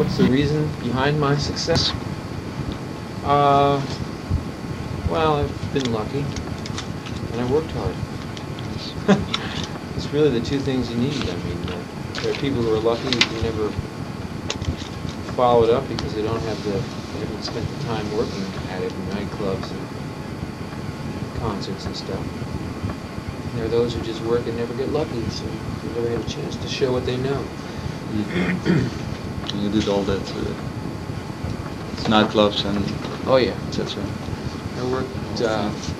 What's the reason behind my success? Well, I've been lucky, and I worked hard. It's really the two things you need. I mean, there are people who are lucky who never follow it up because they haven't spent the time working at it in nightclubs and concerts and stuff. And there are those who just work and never get lucky, so they never get a chance to show what they know. And you did all that nightclubs and oh yeah, etc.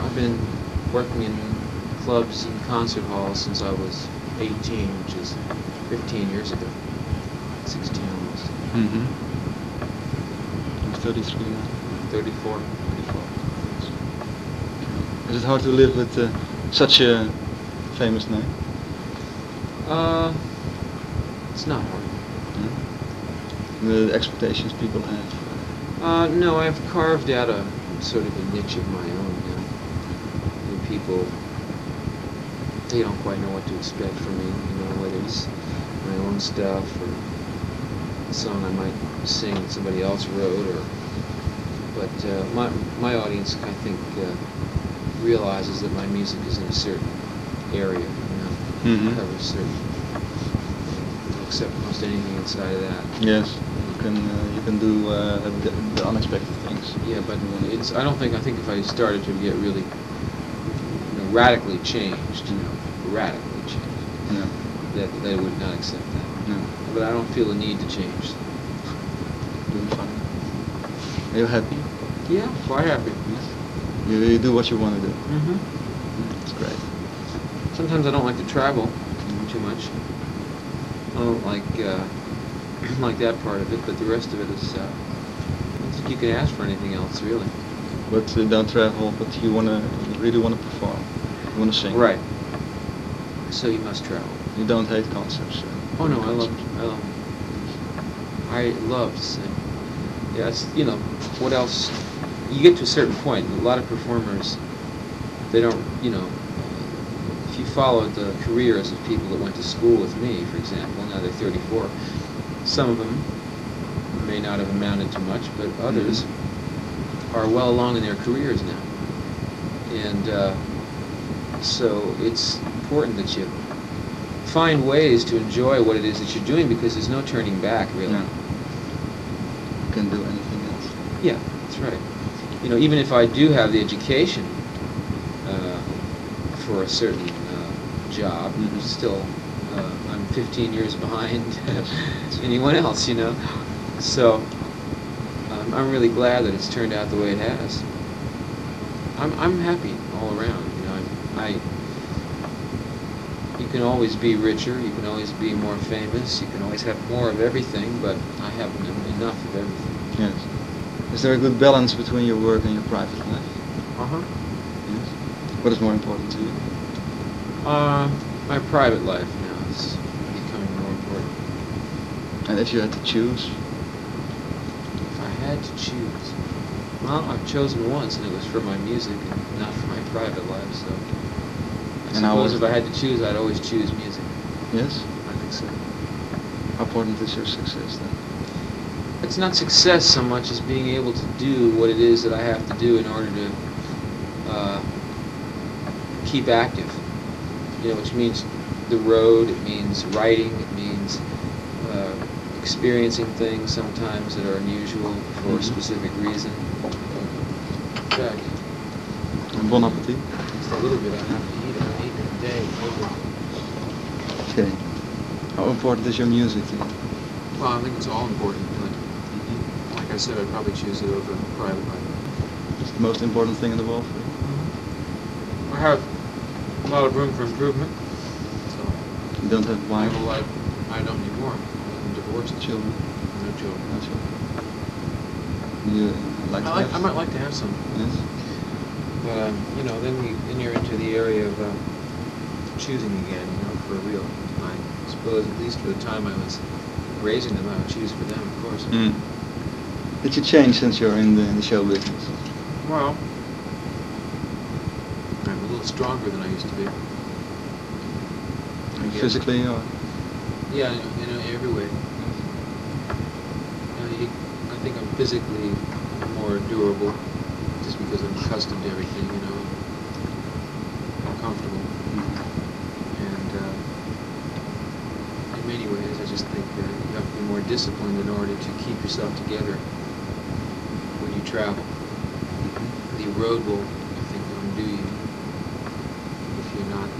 I've been working in clubs and concert halls since I was 18, which is 15 years ago. 16 almost. Mm-hmm. I'm 33 now. 34. Is it hard to live with such a famous name? It's not hard. The expectations people have? No, I've carved out a sort of a niche of my own now. And people, they don't quite know what to expect from me, you know, whether it's my own stuff or a song I might sing that somebody else wrote, but my audience, I think, realizes that my music is in a certain area, you know, covers certain, accept most anything inside of that. Yes, you can do the unexpected things. Yeah, but I think if I started to get really, you know, radically changed, that they would not accept that. No. But I don't feel the need to change. Doing fine. Are you happy? Yeah, quite happy. Yes. You do what you want to do. That's great. Sometimes I don't like to travel too much. I don't like that part of it, but the rest of it is. I don't think you can ask for anything else, really. But don't travel. But you really want to perform. You want to sing. Right. So you must travel. You don't hate concerts. Oh no, I love to sing. Yeah, it's, you know, what else? You get to a certain point. A lot of performers, they don't, you know. If you followed the careers of people that went to school with me, for example, now they're 34, some of them may not have amounted to much, but others are well along in their careers now. And so it's important that you find ways to enjoy what it is that you're doing, because there's no turning back, really. No. You can do anything else. Yeah, that's right. You know, even if I do have the education for a certain job, still I'm 15 years behind anyone else, you know. So I'm really glad that it's turned out the way it has. I'm happy all around, you know. You can always be richer, you can always be more famous, you can always have more of everything, but I have enough of everything. Yes. Is there a good balance between your work and your private life? Yes. What is more important to you? My private life now is becoming more important. And if you had to choose? If I had to choose, well, I've chosen once, and it was for my music and not for my private life. So I suppose if I had to choose, I'd always choose music. Yes? I think so. How important is your success then? It's not success so much as being able to do what it is that I have to do in order to keep active. You know, which means the road, it means writing, it means experiencing things sometimes that are unusual for a specific reason. In fact, bon appetit. just a little bit I have to eat. I eat a day. Okay. How important is your music to you? Well, I think it's all important, but like I said, I'd probably choose it over private life. It's the most important thing in the world for you? I have a lot of room for improvement. So You don't have I wife? have a life I don't need more. I'm divorced. Children? No children. No children. You like to have? I might like to have some. Yes? But you know, then you're into the area of choosing again. You know, for real. I suppose at least for the time I was raising them, I would choose for them, of course. Did you change since you're in the show business? Well, I'm a little stronger than I used to be. Physically or? Yeah, in every way. I think I'm physically more durable, just because I'm accustomed to everything, you know. I'm comfortable. And in many ways, I just think you have to be more disciplined in order to keep yourself together when you travel. The road will, I think, undo you if you don't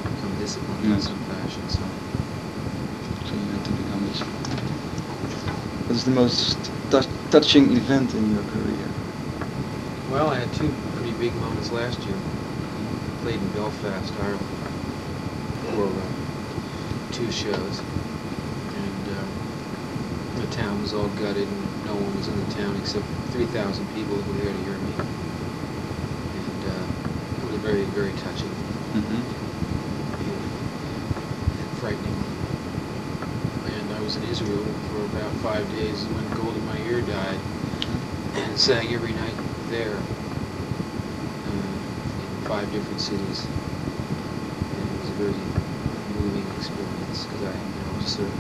become disciplined in some fashion. So you have to become disciplined. What is the most touching event in your career? Well, I had two pretty big moments last year. I played in Belfast, Ireland, for 2 shows, and the town was all gutted, and no one was in the town except 3,000 people who were there to hear me. And it was very, very touching, and frightening. And I was in Israel for about 5 days when Gold in My Ear died, and sang every night there in 5 different cities. And it was a very moving experience because I just sort of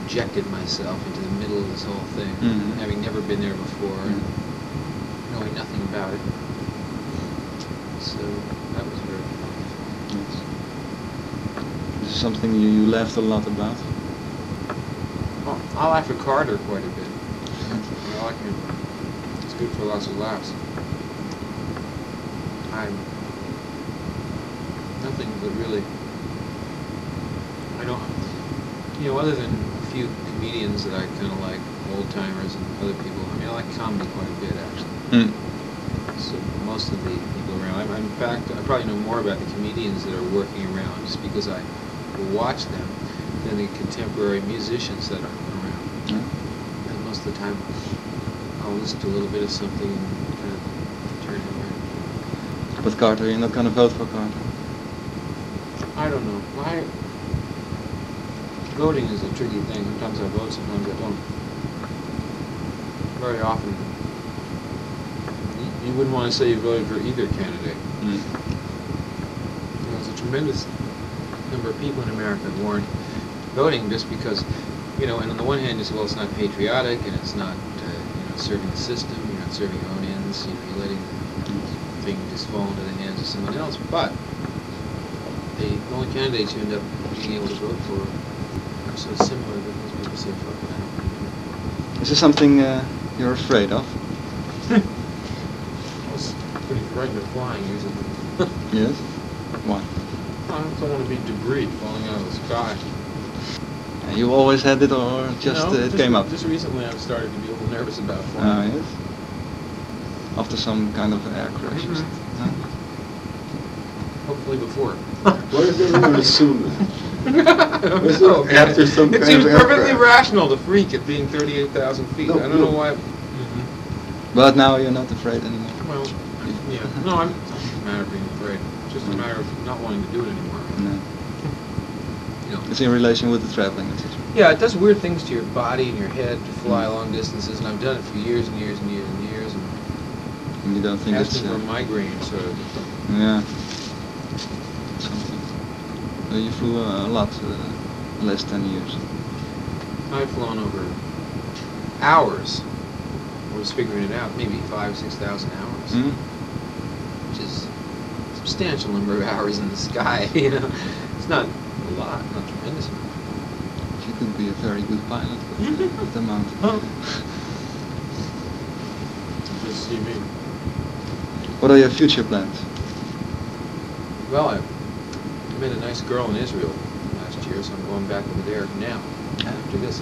injected myself into the middle of this whole thing, having never been there before and knowing nothing about it. So that was very fun. Yes. This is something you laughed a lot about? Oh, I laugh at Carter quite a bit. I like him. It's good for lots of laughs. I'm nothing but really, I don't, other than a few comedians that I kind of like, old-timers and other people, I mean, I like comedy quite a bit, actually. So most of the people around, in fact, I probably know more about the comedians that are working around just because I watch them than the contemporary musicians that are around. And most of the time, I'll listen to a little bit of something and kind of turn it around. But Carter, you're not going to vote for Carter? I don't know. Voting is a tricky thing. Sometimes I vote, sometimes I don't. Very often, you wouldn't want to say you voted for either candidate. There's a tremendous number of people in America who aren't voting just because, and on the one hand you say, well, it's not patriotic and it's not, serving the system, you're not serving your own ends, you're letting the thing just fall into the hands of someone else, but the only candidates you end up being able to vote for are so similar that most people say, fuck it, I don't want to do it. Is there something you're afraid of? I was pretty frightened of flying usually. Yes? Why? I don't want to be debris falling out of the sky. You always had it, or just it came up? Just recently I've started to be a little nervous about flying. Yes? After some kind of air crash? Hopefully before. What is everyone assuming? I don't know. After some It kind seems of air perfectly crash. rational to freak at being 38,000 feet. No, I don't know why. But now you're not afraid anymore? Well, yeah. No, it's not a matter of being afraid. It's just a matter of not wanting to do it anymore. No. It's in relation with the traveling. Yeah, it does weird things to your body and your head to fly long distances, and I've done it for years and years and years and years. And you don't think it's... for a migraine, sort of. Yeah. Something. You flew a lot, last 10 years. I've flown over hours. I was figuring it out, maybe 5,000 to 6,000 hours, which is a substantial number of hours in the sky. It's not a lot, not tremendous amount. You could be a very good pilot with the amount. Just see me. What are your future plans? Well, I met a nice girl in Israel last year, so I'm going back over there now, after this.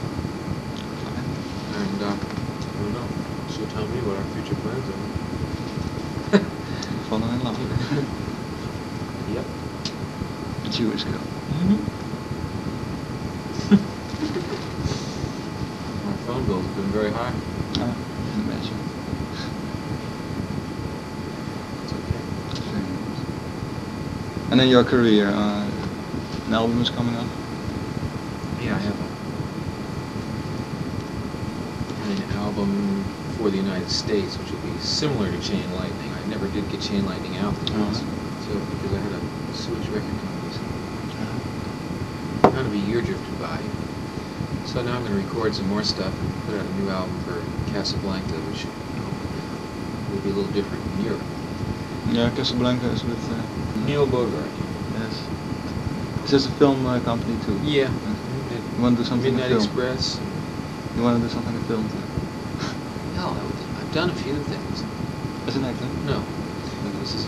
And, I don't know, she'll tell me what our future plans are. Falling in love. Yep. A Jewish girl. My phone bills have been very high. I can imagine. It's okay. And in your career, an album is coming up? Yeah, I have an album for the United States, which will be similar to Chain Lightning. I never did get Chain Lightning out the US, so because I had to switch record companies. Kind of a year drifted by. So now I'm going to record some more stuff and put out a new album for Casablanca, which will be a little different in Europe. Yeah, Casablanca is with... Neil Bogart. Yes. Is this a film company too? Yeah. You want to do something Midnight in film? Express. You want to do something in film too? No, I've done a few things. As an actor? No. This is,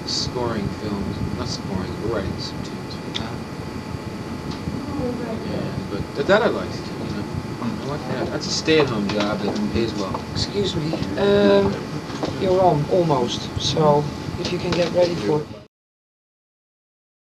scoring films. Not scoring, but writing some tunes. But that I'd like to do, I like that. That's a stay-at-home job that pays well. Excuse me. You're on, almost. So, if you can get ready for it.